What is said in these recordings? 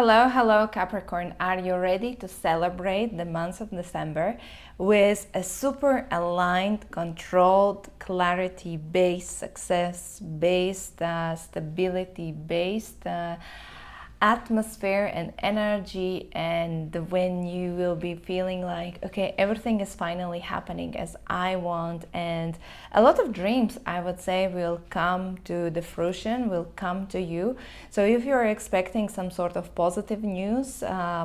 Hello, hello Capricorn. Are you ready to celebrate the month of December with a super aligned, controlled, clarity-based, success-based, stability-based atmosphere and energy, and when you will be feeling like, okay, everything is finally happening as I want, and a lot of dreams, I would say, will come to the fruition, will come to you. So if you're expecting some sort of positive news,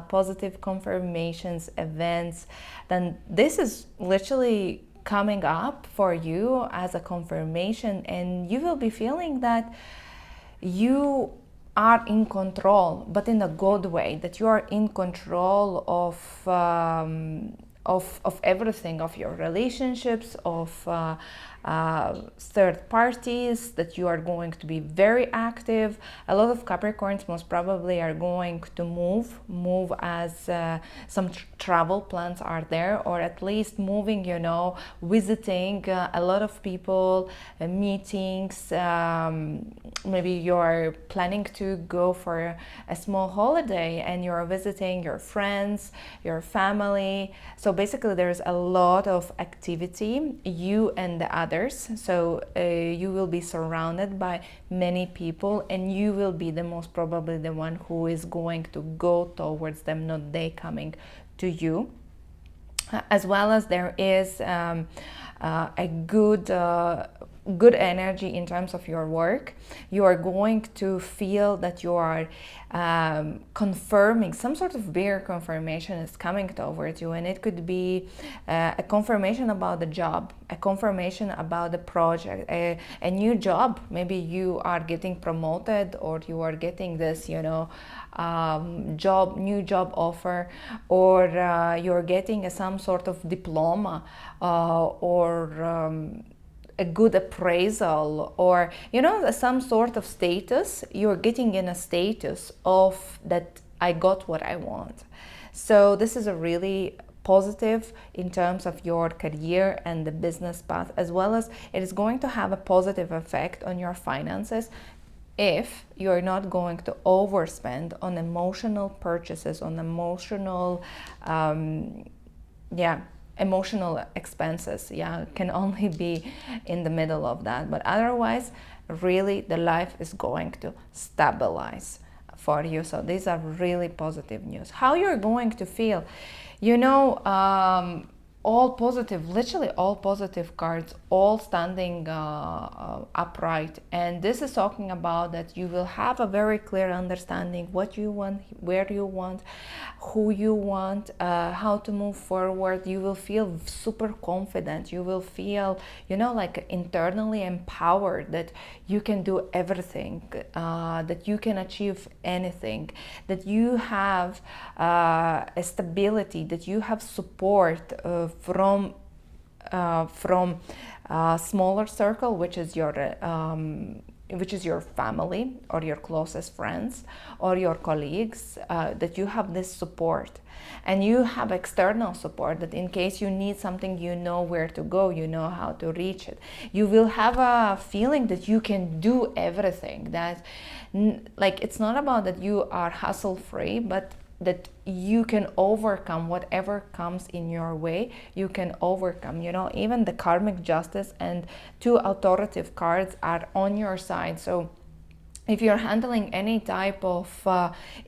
positive confirmations, events, then this is literally coming up for you as a confirmation, and you will be feeling that you are in control, but in a good way, that you are in control of everything, of your relationships, of third parties, that you are going to be very active. A lot of Capricorns most probably are going to move as some travel plans are there, or at least moving, visiting a lot of people, meetings. Maybe you're planning to go for a small holiday and you're visiting your friends, your family. So basically there's a lot of activity, you and the others. So you will be surrounded by many people, and you will be the most probably the one who is going to go towards them, not they coming to you. As well as there is a good energy in terms of your work. You are going to feel that you are confirming, some sort of bigger confirmation is coming towards you, and it could be a confirmation about the job, a confirmation about the project, a new job. Maybe you are getting promoted, or you are getting this, new job offer, or you're getting some sort of diploma, or a good appraisal, or some sort of status. You're getting in a status of that I got what I want. So this is a really positive in terms of your career and the business path, as well as it is going to have a positive effect on your finances if you're not going to overspend on emotional purchases, on emotional emotional expenses. Can only be in the middle of that, but otherwise really the life is going to stabilize for you. So these are really positive news. How you're going to feel, all positive, literally all positive cards, all standing upright. And this is talking about that you will have a very clear understanding what you want, where you want, who you want, how to move forward. You will feel super confident. You will feel, like internally empowered, that you can do everything, that you can achieve anything, that you have a stability, that you have support from smaller circle, which is your family, or your closest friends, or your colleagues, that you have this support. And you have external support, that in case you need something, you know where to go, you know how to reach it. You will have a feeling that you can do everything, that it's not about that you are hustle free, but that you can overcome whatever comes in your way. You can overcome, even the karmic justice and two authoritative cards are on your side. So if you're handling any type of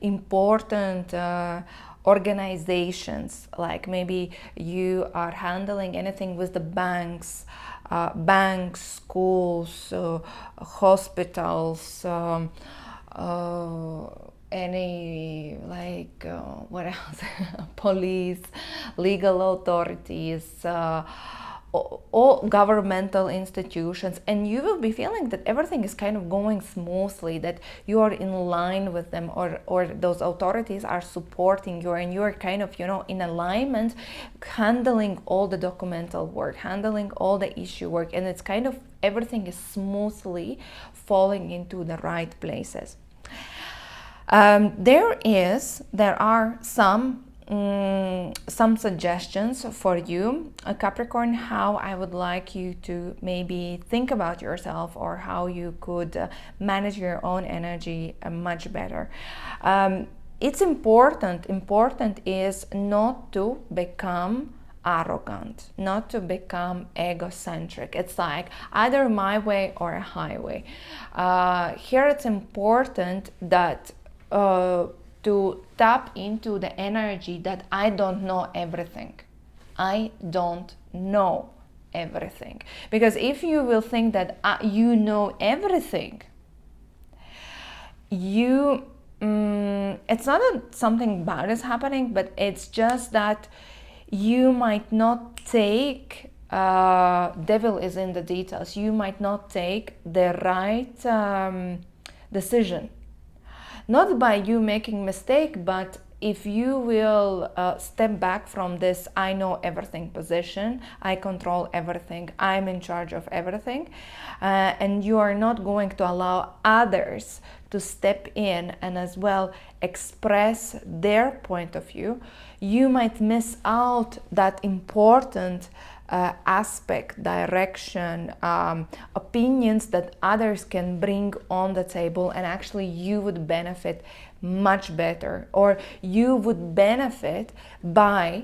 important organizations, like maybe you are handling anything with the banks, schools, hospitals, any what else police, legal authorities, all governmental institutions, and you will be feeling that everything is kind of going smoothly, that you are in line with them, or those authorities are supporting you, and you are kind of in alignment, handling all the documental work, handling all the issue work, and it's kind of everything is smoothly falling into the right places. There are some suggestions for you, Capricorn, how I would like you to maybe think about yourself, or how you could manage your own energy much better. it's important is not to become arrogant, not to become egocentric. It's like either my way or a highway. Here it's important that to tap into the energy that I don't know everything. I don't know everything. Because if you will think that you know everything, it's not that something bad is happening, but it's just that you might not take, devil is in the details, you might not take the right decision. Not by you making mistake, but if you will step back from this I know everything position, I control everything, I'm in charge of everything, and you are not going to allow others to step in and as well express their point of view, you might miss out that important aspect, direction, opinions that others can bring on the table, and actually you would benefit much better, or you would benefit by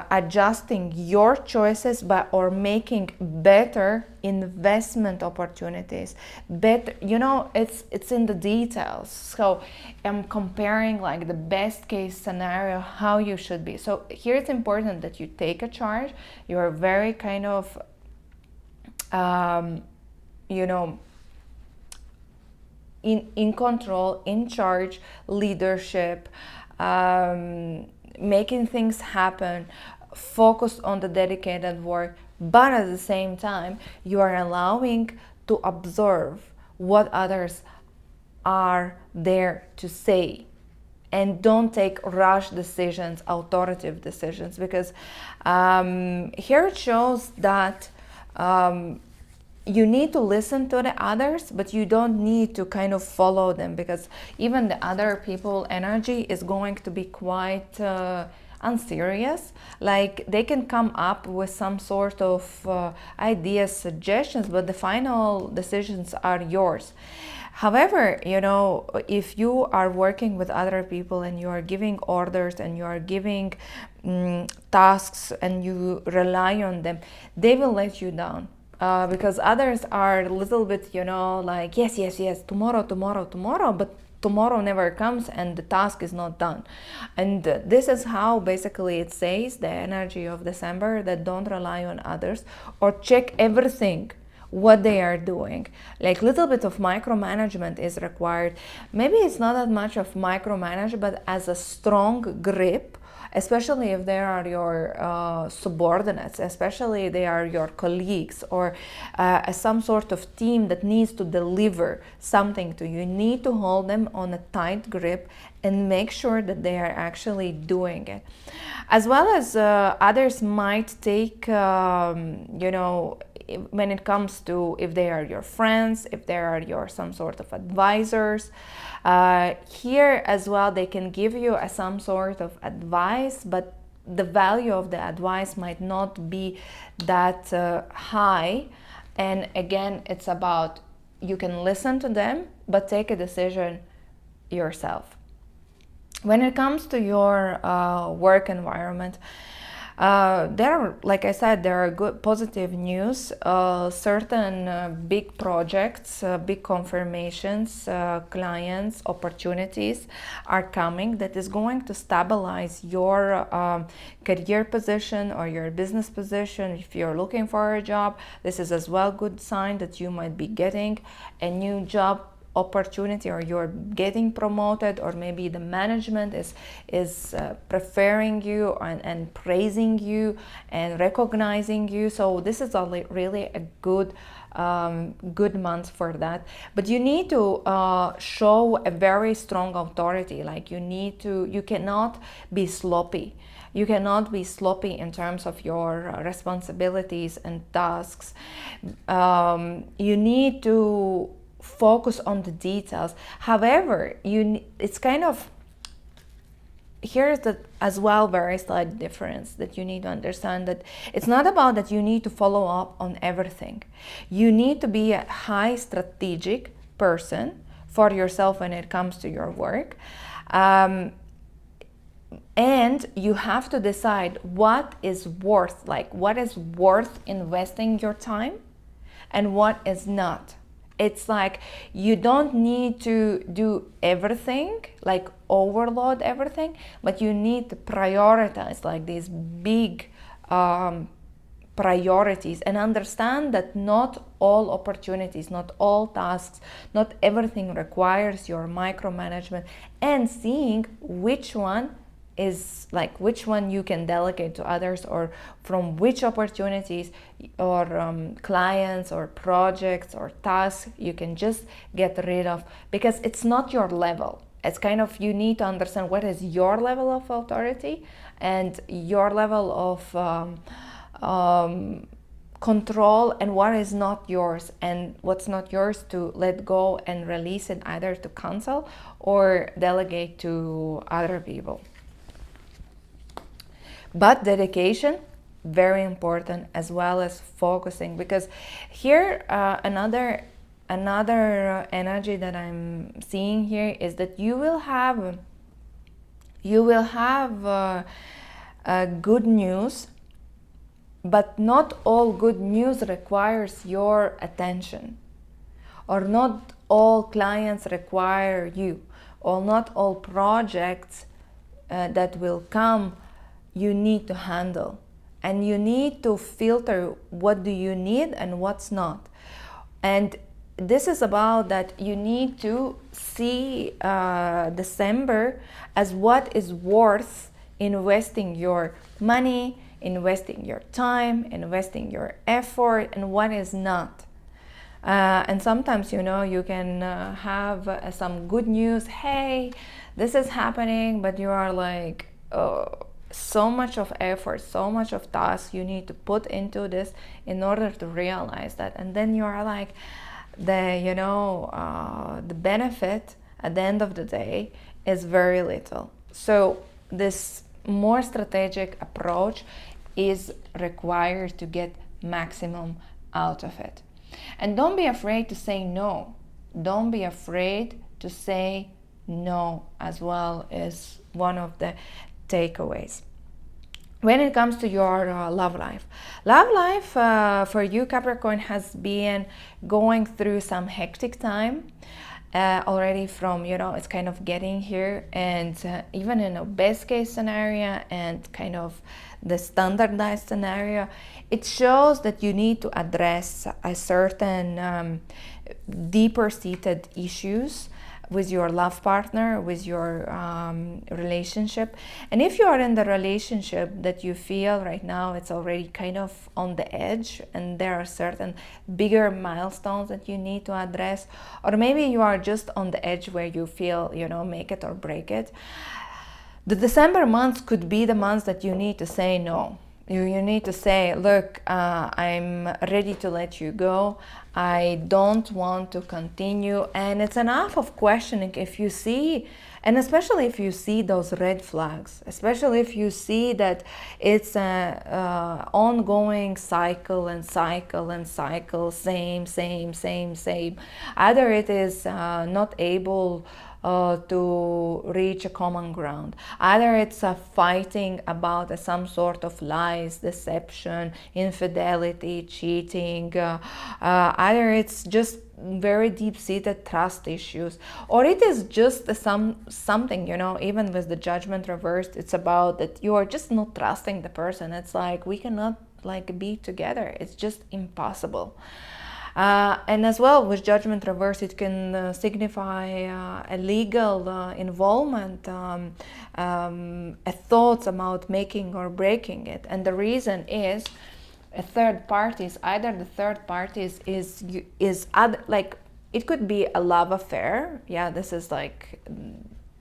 adjusting your choices or making better investment opportunities. Better, it's in the details. So I'm comparing like the best case scenario, how you should be. So here it's important that you take a charge. You are very kind of in control, in charge, leadership, making things happen, focus on the dedicated work, but at the same time you are allowing to observe what others are there to say, and don't take rush decisions, authoritative decisions, because here it shows that you need to listen to the others, but you don't need to kind of follow them, because even the other people energy is going to be quite unserious. Like they can come up with some sort of ideas, suggestions, but the final decisions are yours. However, if you are working with other people and you are giving orders and you are giving tasks and you rely on them, they will let you down. Because others are a little bit, like, yes, tomorrow, but tomorrow never comes and the task is not done. And this is how basically it says the energy of December, that don't rely on others or check everything what they are doing. Like little bit of micromanagement is required. Maybe it's not that much of micromanage, but as a strong grip, especially if they are your subordinates, especially they are your colleagues, or some sort of team that needs to deliver something to you. You need to hold them on a tight grip and make sure that they are actually doing it. As well as others might take, when it comes to if they are your friends, if they are your some sort of advisors, here as well they can give you some sort of advice, but the value of the advice might not be that high. And again, it's about you can listen to them, but take a decision yourself. When it comes to your work environment, there are, like I said, there are good positive news. Certain big projects, big confirmations, clients, opportunities are coming that is going to stabilize your career position or your business position. If you're looking for a job, this is as well good sign that you might be getting a new job opportunity, or you're getting promoted, or maybe the management is preferring you and praising you and recognizing you. So this is really a good month for that. But you need to show a very strong authority. Like you cannot be sloppy. You cannot be sloppy in terms of your responsibilities and tasks. You need to focus on the details. However, it's kind of, here's the as well very slight difference that you need to understand, that it's not about that you need to follow up on everything. You need to be a high strategic person for yourself when it comes to your work. And you have to decide what is worth investing your time and what is not. It's like you don't need to do everything, like overload everything, but you need to prioritize like these big priorities, and understand that not all opportunities, not all tasks, not everything requires your micromanagement, and seeing which one you can delegate to others, or from which opportunities or clients or projects or tasks you can just get rid of, because it's not your level. It's kind of, you need to understand what is your level of authority and your level of control, and what is not yours, and what's not yours to let go and release it, either to cancel or delegate to other people. But dedication, very important, as well as focusing, because here another energy that I'm seeing here is that you will have good news, but not all good news requires your attention, or not all clients require you, or not all projects that will come you need to handle, and you need to filter what do you need and what's not. And this is about that you need to see December as what is worth investing your money, investing your time, investing your effort, and what is not. And sometimes, you can have some good news. Hey, this is happening, but you are like, oh, so much of effort, so much of tasks you need to put into this in order to realize that. And then you are like, the benefit at the end of the day is very little. So this more strategic approach is required to get maximum out of it. And don't be afraid to say no. Don't be afraid to say no as well, is one of the takeaways. When it comes to your love life for you, Capricorn, has been going through some hectic time already from, it's kind of getting here, and even in a best case scenario and kind of the standardized scenario, it shows that you need to address a certain deeper seated issues with your love partner, with your relationship. And if you are in the relationship that you feel right now it's already kind of on the edge, and there are certain bigger milestones that you need to address, or maybe you are just on the edge where you feel, make it or break it, the December months could be the months that you need to say no. You need to say, look, I'm ready to let you go. I don't want to continue. And it's enough of questioning if you see, and especially if you see those red flags, especially if you see that it's an ongoing cycle and cycle and cycle, same. Either it is not able to reach a common ground. Either it's fighting about some sort of lies, deception, infidelity, cheating. Either it's just very deep-seated trust issues, or it is just something, even with the Judgment reversed, it's about that you are just not trusting the person. It's like, we cannot be together. It's just impossible. And as well, with Judgment reverse, it can signify a legal involvement, a thoughts about making or breaking it. And the reason is a third parties. Either the third parties is it could be a love affair. Yeah, this is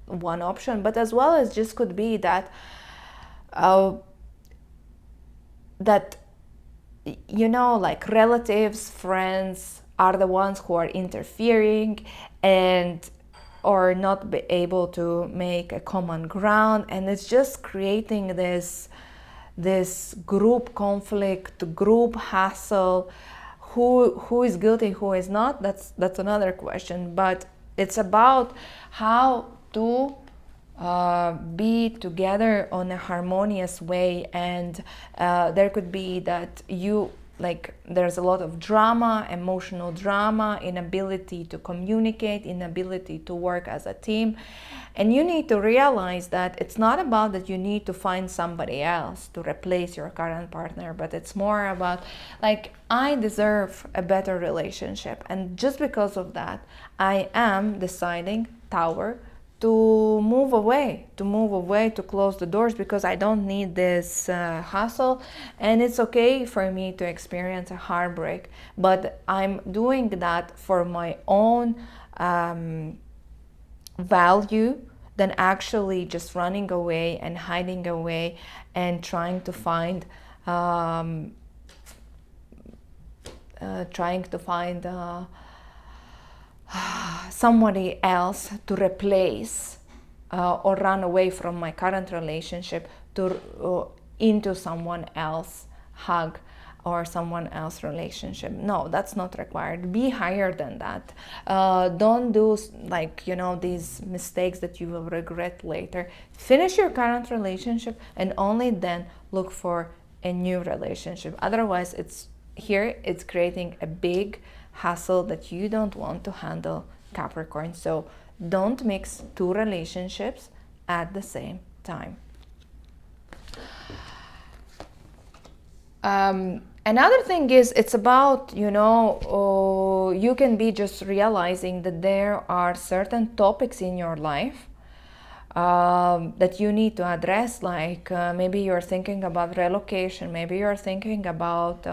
one option, but as well as just could be that relatives, friends are the ones who are interfering and or not be able to make a common ground, and it's just creating this group conflict, group hassle. Who is guilty, who is not, that's another question. But it's about how to be together on a harmonious way, and there could be that you like there's a lot of drama, emotional drama, inability to communicate, inability to work as a team. And you need to realize that it's not about that you need to find somebody else to replace your current partner, but it's more about like, I deserve a better relationship, and just because of that I am deciding, Tower, to move away, to close the doors, because I don't need this hassle, and it's okay for me to experience a heartbreak, but I'm doing that for my own value than actually just running away and hiding away and trying to find somebody else to replace or run away from my current relationship to into someone else hug or someone else relationship. No, that's not required. Be higher than that. Don't do like, you know, these mistakes that you will regret later. Finish your current relationship and only then look for a new relationship. Otherwise, it's creating a big hassle that you don't want to handle, Capricorn. So don't mix two relationships at the same time. Another thing is, it's about, you know, you can be just realizing that there are certain topics in your life that you need to address, like maybe you're thinking about relocation, maybe you're thinking about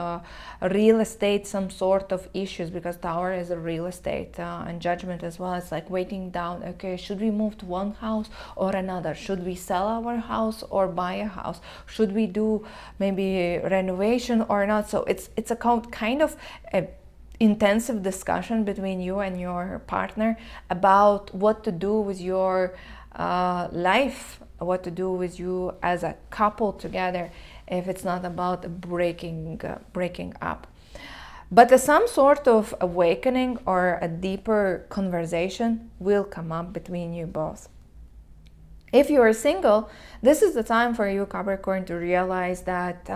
real estate, some sort of issues, because Tower is a real estate and Judgment as well. It's like waiting down, okay, should we move to one house or another? Should we sell our house or buy a house? Should we do maybe renovation or not? So it's a kind of a intensive discussion between you and your partner about what to do with your life, what to do with you as a couple together, if it's not about breaking up. But some sort of awakening or a deeper conversation will come up between you both. If you are single, this is the time for you, Capricorn, to realize that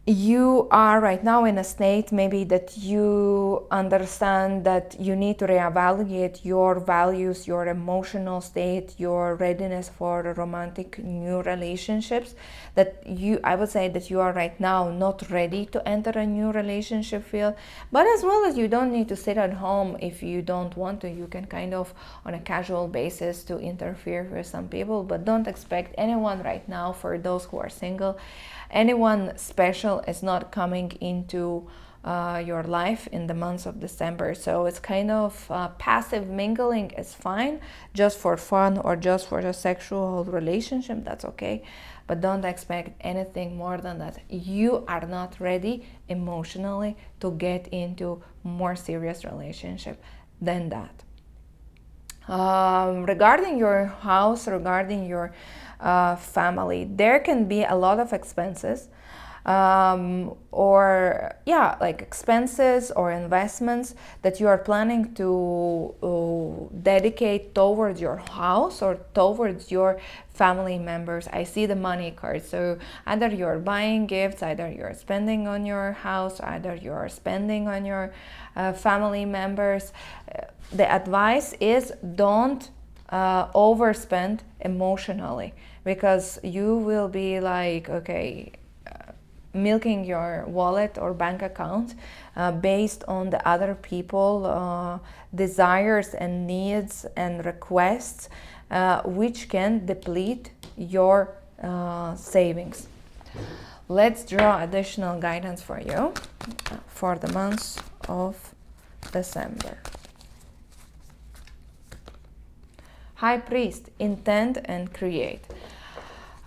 you are right now in a state maybe that you understand that you need to reevaluate your values, your emotional state, your readiness for romantic new relationships. That I would say that you are right now not ready to enter a new relationship field, but as well as you don't need to sit at home if you don't want to. You can kind of on a casual basis to interfere with some people, but don't expect anyone right now, for those who are single, anyone special is not coming into your life in the months of December. So it's kind of passive mingling is fine, just for fun or just for a sexual relationship, that's okay. But don't expect anything more than that. You are not ready emotionally to get into more serious relationship than that. Regarding your house, regarding your family, there can be a lot of expenses, or like expenses or investments that you are planning to dedicate towards your house or towards your family members. I see the money card. So either you're buying gifts, either you're spending on your house, either you're spending on your family members. The advice is don't overspend emotionally, because you will be like, okay, milking your wallet or bank account based on the other people desires and needs and requests, which can deplete your savings. Let's draw additional guidance for you for the months of December. High Priest, intend and create.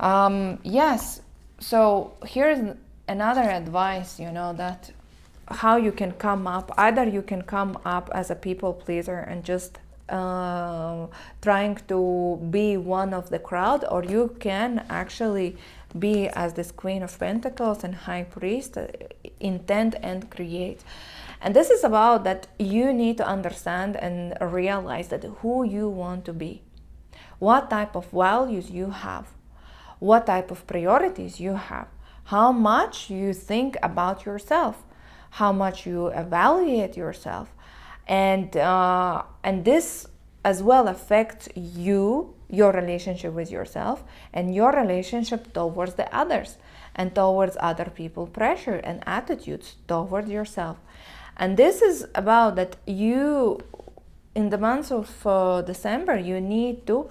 Yes, so here's another advice, that how you can come up. Either you can come up as a people pleaser and just trying to be one of the crowd, or you can actually be as this Queen of Pentacles and High Priest, intend and create. And this is about that you need to understand and realize that who you want to be, what type of values you have, what type of priorities you have, how much you think about yourself, how much you evaluate yourself. And this as well affects you, your relationship with yourself, and your relationship towards the others, and towards other people pressure and attitudes towards yourself. And this is about that you, in the month of December, you need to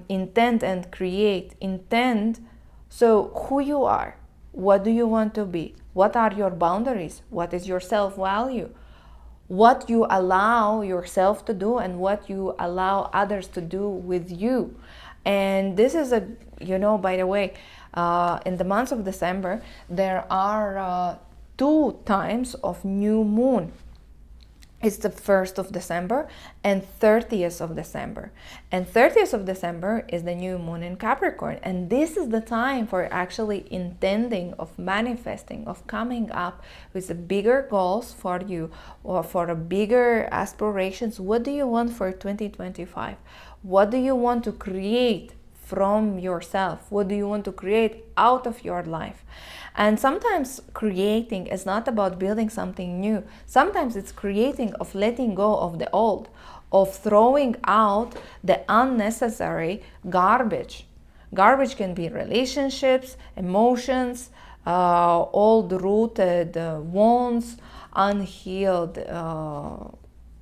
intend and create. Intend, so who you are, what do you want to be, what are your boundaries, what is your self-value, what you allow yourself to do and what you allow others to do with you. And this is a, by the way, in the month of December, there are 2 times of new moon. It's the 1st of December and 30th of December. And 30th of December is the new moon in Capricorn. And this is the time for actually intending, of manifesting, of coming up with the bigger goals for you, or for a bigger aspirations. What do you want for 2025? What do you want to create from yourself? What do you want to create out of your life? And sometimes creating is not about building something new. Sometimes it's creating of letting go of the old, of throwing out the unnecessary garbage. Garbage can be relationships, emotions, old-rooted wounds, unhealed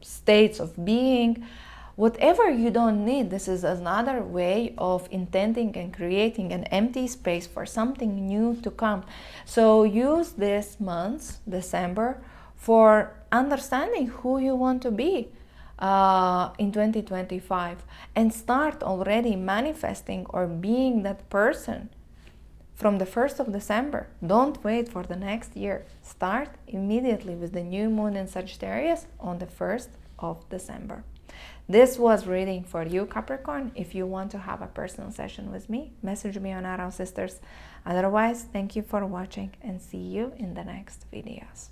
states of being. Whatever you don't need, this is another way of intending and creating an empty space for something new to come. So use this month, December, for understanding who you want to be in 2025, and start already manifesting or being that person from the 1st of December. Don't wait for the next year. Start immediately with the new moon in Sagittarius on the 1st of December. This was reading for you, Capricorn. If you want to have a personal session with me, message me on Arrow Sisters. Otherwise, thank you for watching and see you in the next videos.